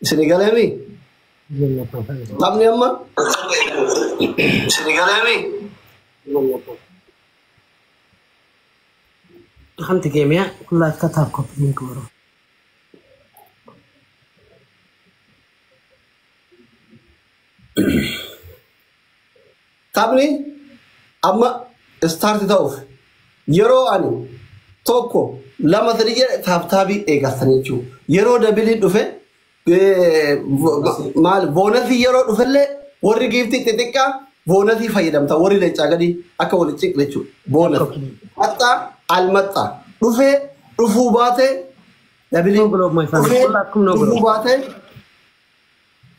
Senegalemi. Tamni amma. Senegalemi. خمت جميع كلها كتاب كوبي من كورة. Tamni amma start ta'uuf yeroo ani tokko lama sadii jedhe taaptaabii eegattanii jechuudha. Yeroo dabiliin dhufe maal boonasii yeroo dhufellee warri giiftii xixiqqaa boonasii fayyadamta warri leencaa gadi akka walitti ciqle jechuudha. Boonas haxxaa almaxxaa dhufee dhufuu baatee dabiliin dhufuu baatee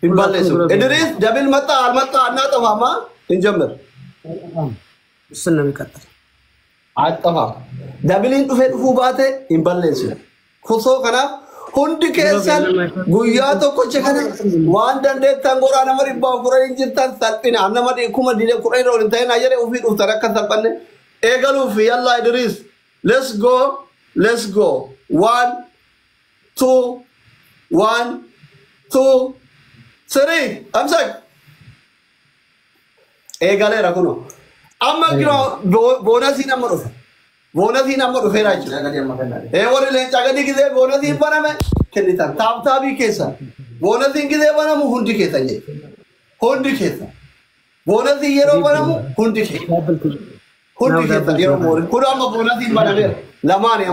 hin balleessu. Idris dabil maxxaa almaxxaa annaa xafaamaa hin jammer. Sunna miqaxxal. Attafaa. Dabiliin dhufee dhufuu baatee hin balleessu. Kusoo kanaaf hundi keessan guyyaa tokkocha kana waan dandeettan goraa nama dhibbaa furanii jirtan salphina nama kuma diinee kudhanii ol hin ta'in jedhee ofii dhuftan akka salphanne eegaluuf yallaa Idris let's go 1 2 1 2 3 amsak eegaleera kuno amma kino boonasii nama dhufe boonasii nama dhufeera jechuudha warri leencaa gadi gisee boonasii baname kennitan taaptaabii keessan boonasiin gisee banamu hundi keessan jechuudha hundi keessan boonasii yeroo banamu hundi keessan yeroo moorin kun amma boonasiin banameera lamaani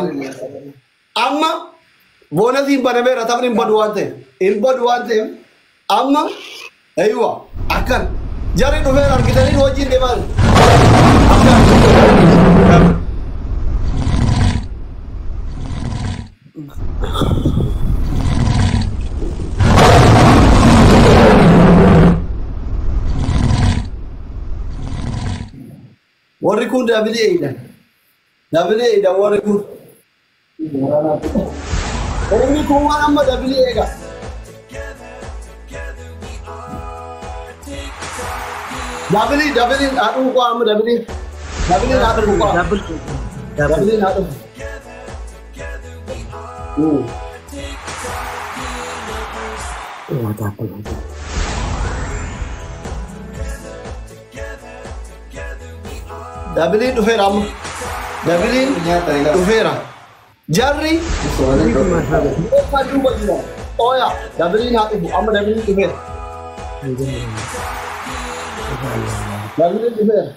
amma boonasiin banameera taphni hin badu waan ta'eef amma eeywa akkan jari dhufeera argitanii wajjin deemaan warri kun dabiliidha warri kun inni kun waan amma dabiliidha dabiliin haadhuu koo amma dabiliin haadhuu koo dabiliin haadhuu dabiliin dhufeera amma dabiliin dhufeera jarri duuba jira ooya dabiliin haa dhufu amma dabiliin dhufeera dabiliin dhufeera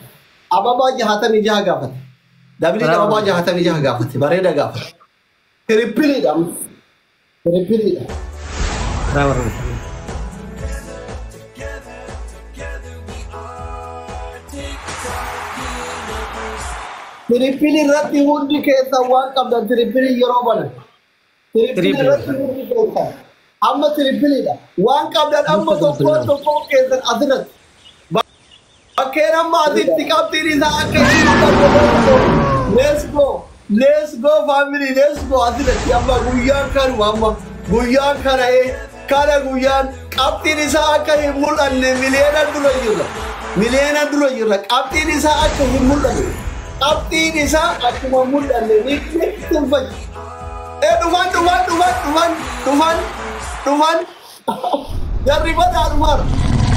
ababaa jahatamii jaha gaafate dabiliin ababaa jahatamii jaha gaafate bareeda gaafate tirippiliidha amma tirippiliidha Tiripili irratti hundi keessa waan qabdan tiripili yeroo banan tiripili irratti hundi keessa amma tiripiliidha waan qabdan amma tokko keessan asirratti bakkeen amma asitti qabxiin isaa akka let's go family let's go asirratti amma guyyaan kanuma amma guyyaan kana guyyaan qabxiin isaa akka hin mul'anne miliyoona dura jirra qabxiin isaa akka hin mul'anne Abdiin isaa akkuma mul'anne ni tunfachi. Dhufan. Jarri badaa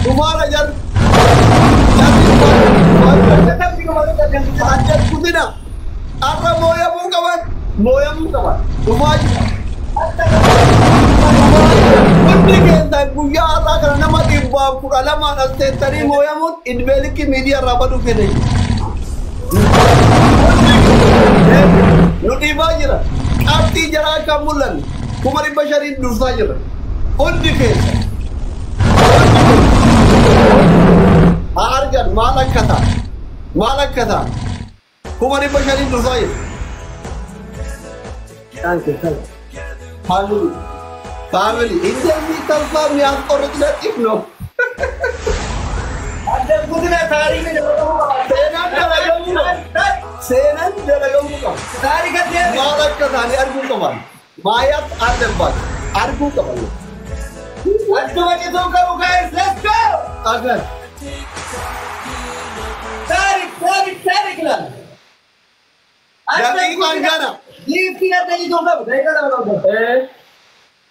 dhufaara jarri. Kutina arra mooyamuu qaban. Dhufaa jira. Hundi keessan guyyaa har'aa kana nama 212 as teessanii mooyamuun idbeelikki miidiyaa irraa baduu fedhe. Nuti bajira, abdi jara kamulan, kumari bashari dursa jira. Undi keessa. Argan malakata. Kumari bashari dursa jira. Thank you. Family. India ni talfa miyak orang tidak ikno. Ada kuda tarik ni. Senan dalagamu ka. Tarik dia. Malak ka thani argu kaman. Mayat adembat. Argu kaman. Addu baje to karu guys. Let's go. Agar. Tarik lan. Jadi mana? Lift kita tadi to karu. Dekha na.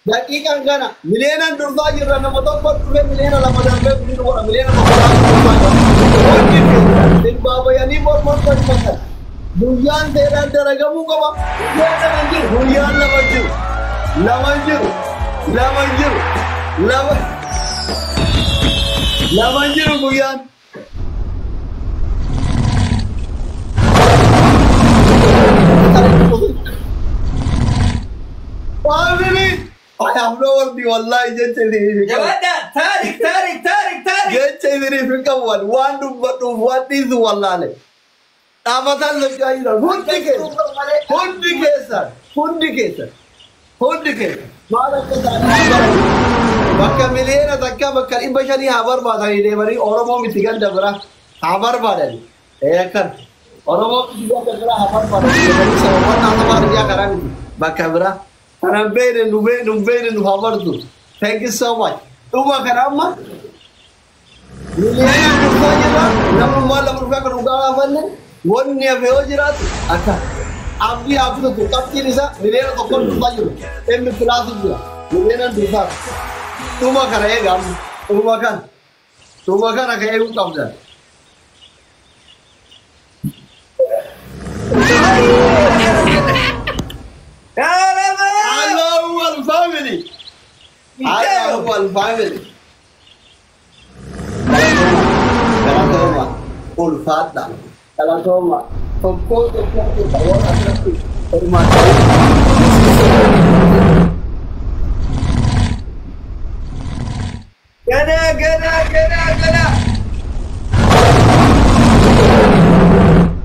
دقيقة كنا ملينا درزا جرا نمطون بطل ملينا لما دربه بدين ورا ملينا مطلع درزا بابا يعني بور مثلا بويان تيران ترجع مو كم بويان منجر بويان لا منجر بويان Family, I have no one. Wallahi, just anything. Jawada, Tariq. Just anything. Come on, one to what is wallahi? Avatar look at you. Hundicate. Bakka million takka bakka ibashani habar badani devari Oromo mitigan dabra habar badani. Ekar Oromo mitigan dabra habar badani. Someone habar dia karang bakka bra. I'm better to Harvard. Thank you so much. Uba Karama. Number one, one near Veojirat. Abdi after the Kaptirisa, Milena of Kontayu, and the Philadelphia, Milena Dufa. Tuma Karagam, Umakan. Tumakan, I can't come there. Family. I love one family. Kalatoma, Ulfata, Kalatoma, from Port of Gana.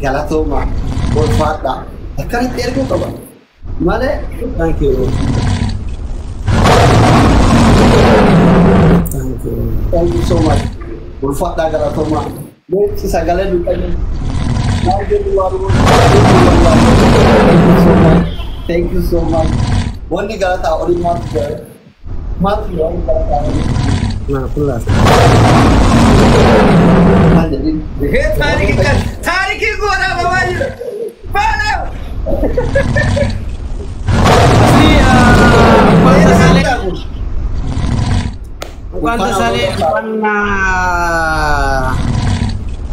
Kalatoma, Ulfata. I can't tell you about it. Male, Thank you. thank you so much. Ulfata Galatoma. Let's sagale dukani. Thank you so much. One Galata or month. Nah, pulas. Tariq ko na babae. Paano? وكان تسالي أن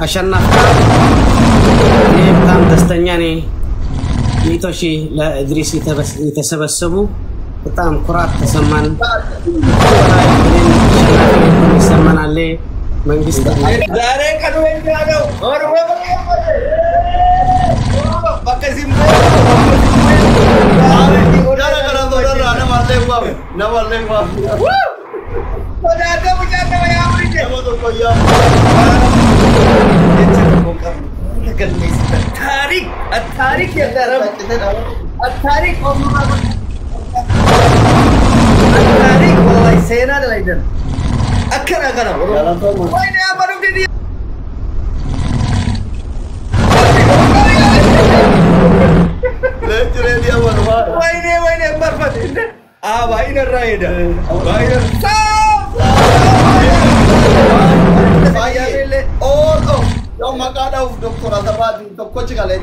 أشنفك بتام تستنياني يتوشي لا إدريس يتسبسبوا بتام كرات تسمن أشنفك يسمن عليه من جست Dare kanu yang ada. Orang pakai simple. Ada bercanda yang berikan. Tarik ya dalam. Tarik omong. Tarik wallahi sena ada lagi. Akan. Wah ini apa dong dia? Lecture dia berbuat. Wah ini berfat. Wah ini rider. Wah ini Oh, yung makadaw doktor at abad, yung coach ka lang,